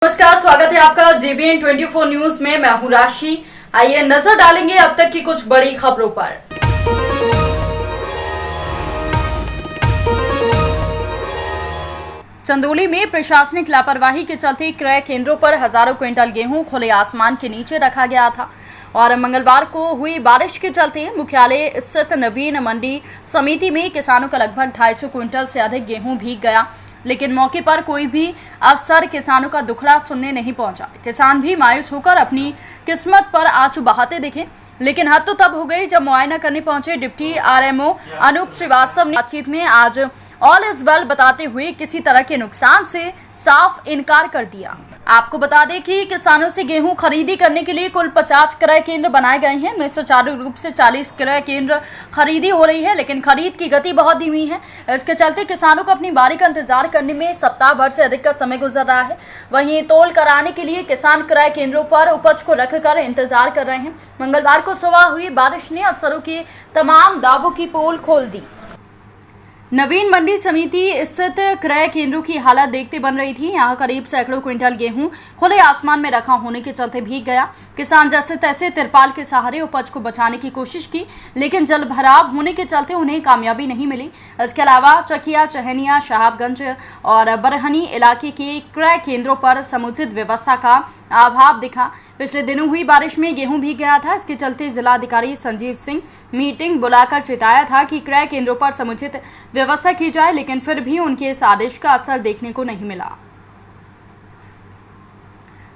नमस्कार, स्वागत है आपका JBN 24 न्यूज में। मैं हूं राशि। आइए नजर डालेंगे अब तक की कुछ बड़ी खबरों पर। चंदौली में प्रशासनिक लापरवाही के चलते क्रय केंद्रों पर हजारों क्विंटल गेहूं खुले आसमान के नीचे रखा गया था और मंगलवार को हुई बारिश के चलते मुख्यालय स्थित नवीन मंडी समिति में किसानों का लगभग 250 क्विंटल से अधिक गेहूं भीग गया। लेकिन मौके पर कोई भी अफसर किसानों का दुखड़ा सुनने नहीं पहुंचा। किसान भी मायूस होकर अपनी किस्मत पर आंसू बहाते दिखे। लेकिन हद तो तब हो गई जब मुआयना करने पहुंचे डिप्टी RMO अनूप श्रीवास्तव ने बातचीत में आज ऑल इज वेल बताते हुए किसी तरह के नुकसान से साफ इनकार कर दिया। आपको बता दें कि किसानों से गेहूं खरीदी करने के लिए कुल 50 क्रय केंद्र बनाए गए हैं। इनमें सुचारू रूप से 40 क्रय केंद्र खरीदी हो रही है, लेकिन खरीद की गति बहुत धीमी है। इसके चलते किसानों को अपनी बारी का इंतजार करने में सप्ताह भर से अधिक का समय गुजर रहा है। वहीं तौल कराने के लिए किसान क्रय केंद्रों पर उपज को रखकर इंतजार कर रहे हैं। मंगलवार को सुबह हुई बारिश ने अफसरों के तमाम दावों की पोल खोल दी। नवीन मंडी समिति स्थित क्रय केंद्रों की हालत देखते बन रही थी। यहां करीब सैकड़ों क्विंटल गेहूं खुले आसमान में रखा होने के चलते भीग गया। किसान जैसे तैसे तिरपाल के सहारे उपज को बचाने की कोशिश की, लेकिन जल भराव होने के चलते उन्हें कामयाबी नहीं मिली। इसके अलावा चकिया, चहनिया, शहाबगंज और बरहनी इलाके के क्रय केंद्रों पर समुचित व्यवस्था का अभाव दिखा। पिछले दिनों हुई बारिश में गेहूं भीग गया था। इसके चलते जिलाधिकारी संजीव सिंह मीटिंग बुलाकर चेताया था कि क्रय केंद्रों पर समुचित व्यवस्था की जाए, लेकिन फिर भी उनके इस आदेश का असर देखने को नहीं मिला।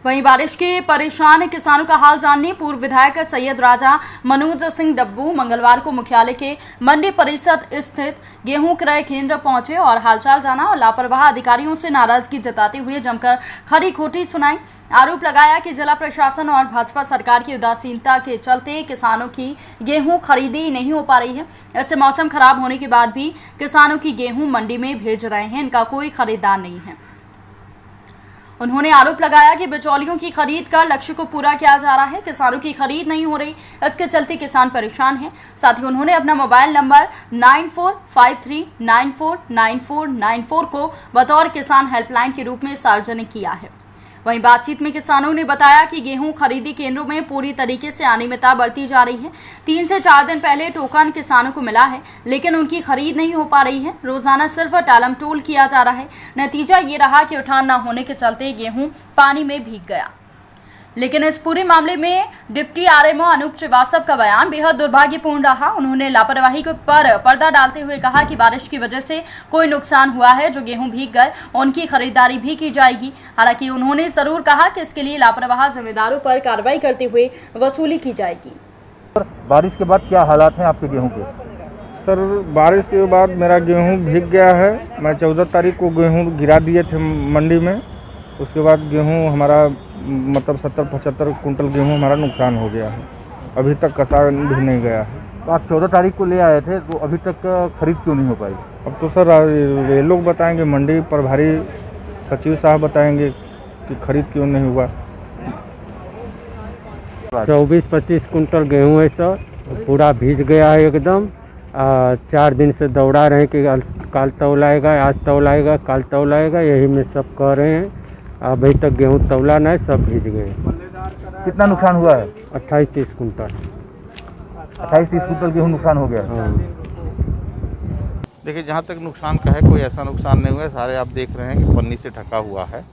वहीं बारिश के परेशान किसानों का हाल जानने पूर्व विधायक सैयद राजा मनोज सिंह डब्बू मंगलवार को मुख्यालय के मंडी परिसर स्थित गेहूं क्रय केंद्र पहुंचे और हालचाल जाना और लापरवाह अधिकारियों से नाराजगी जताते हुए जमकर खरी खोटी सुनाई। आरोप लगाया कि जिला प्रशासन और भाजपा सरकार की उदासीनता के चलते किसानों की गेहूं खरीदी नहीं हो पा रही है। ऐसे मौसम खराब होने के बाद भी किसानों की गेहूं मंडी में भेज रहे हैं, इनका कोई खरीदार नहीं है। उन्होंने आरोप लगाया कि बिचौलियों की खरीद कर लक्ष्य को पूरा किया जा रहा है, किसानों की खरीद नहीं हो रही, इसके चलते किसान परेशान हैं। साथ ही उन्होंने अपना मोबाइल नंबर 9453949494 को बतौर किसान हेल्पलाइन के रूप में सार्वजनिक किया है। वहीं बातचीत में किसानों ने बताया कि गेहूं खरीदी केंद्रों में पूरी तरीके से अनियमितता बरती जा रही है। 3 से 4 दिन पहले टोकन किसानों को मिला है, लेकिन उनकी खरीद नहीं हो पा रही है। रोजाना सिर्फ टालम टोल किया जा रहा है। नतीजा ये रहा कि उठान न होने के चलते गेहूं पानी में भीग गया। लेकिन इस पूरे मामले में डिप्टी RMO अनूप श्रीवास्तव का बयान बेहद दुर्भाग्यपूर्ण रहा। उन्होंने लापरवाही पर पर्दा डालते हुए कहा कि बारिश की वजह से कोई नुकसान हुआ है, जो गेहूं भीग गए उनकी खरीदारी भी की जाएगी। हालांकि उन्होंने जरूर कहा कि इसके लिए लापरवाह जिम्मेदारों पर कार्रवाई करते हुए वसूली की जाएगी। बारिश के बाद क्या हालात हैं आपके गेहूँ के? सर, बारिश के बाद मेरा गेहूं भीग गया है। मैं 14 तारीख को गेहूं गिरा दिए थे मंडी में। उसके बाद गेहूं हमारा मतलब 70-75 कुंटल गेहूं हमारा नुकसान हो गया है। अभी तक कटा भी नहीं गया है। तो आप 14 तारीख को ले आए थे, तो अभी तक खरीद क्यों नहीं हो पाई? अब तो सर ये लोग बताएंगे, मंडी प्रभारी सचिव साहब बताएंगे कि खरीद क्यों नहीं हुआ। 24-25 कुंटल गेहूँ है सर, पूरा भीग गया है एकदम। 4 दिन से दौड़ा रहे हैं कि काल तौल आएगा, आज तौल आएगा, काल तौल आएगा, यही में सब कह रहे हैं। अभी तक गेहूँ तौला नहीं, सब भीग गए। कितना नुकसान हुआ है? 28-30 कुंटल। 28-30 कुंटल गेहूँ नुकसान हो गया। देखिए, जहाँ तक नुकसान का है, कोई ऐसा नुकसान नहीं हुआ है। सारे आप देख रहे हैं कि पन्नी से ढका हुआ है।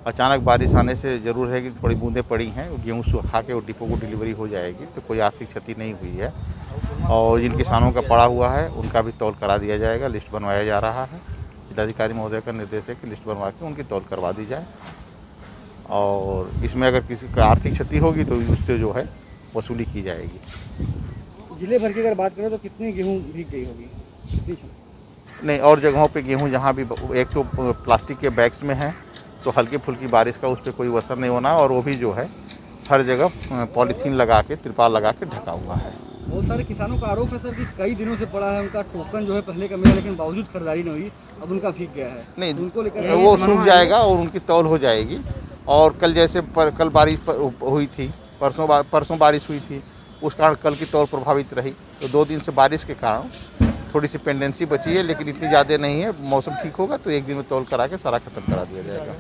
अचानक बारिश आने से ज़रूर है कि थोड़ी बूंदें पड़ी हैं, गेहूँ सुखा के और डिपो को डिलीवरी हो जाएगी, तो कोई आर्थिक क्षति नहीं हुई है। और जिन किसानों का पड़ा हुआ है उनका भी तौल करा दिया जाएगा। लिस्ट बनवाया जा रहा है। जिलाधिकारी महोदय का निर्देश है कि लिस्ट बनवा के उनकी तौल करवा दी जाए, और इसमें अगर किसी का आर्थिक क्षति होगी तो उससे जो है वसूली की जाएगी। जिले भर की अगर बात करें तो कितनी गेहूं भीग गई होगी? नहीं, और जगहों पे गेहूं जहां भी, एक तो प्लास्टिक के बैग्स में है, तो हल्की फुल्की बारिश का उस पर कोई असर नहीं होना, और वो भी जो है हर जगह पॉलीथीन लगा के, तिरपाल लगा के ढका हुआ है। बहुत सारे किसानों का आरोप है सर कि कई दिनों से पड़ा है, उनका टोकन जो है पहले का मिला, लेकिन बावजूद खरीदारी नहीं हुई, अब उनका भीग गया है। नहीं, उनको लेकर वो सूख जाएगा और उनकी तौल हो जाएगी। और कल जैसे कल बारिश हुई थी, परसों बारिश हुई थी, उस कारण कल की तौल प्रभावित रही। तो 2 दिन से बारिश के कारण थोड़ी सी पेंडेंसी बची है, लेकिन इतनी ज़्यादा नहीं है। मौसम ठीक होगा तो 1 दिन में तौल करा के सारा खत्म करा दिया जाएगा।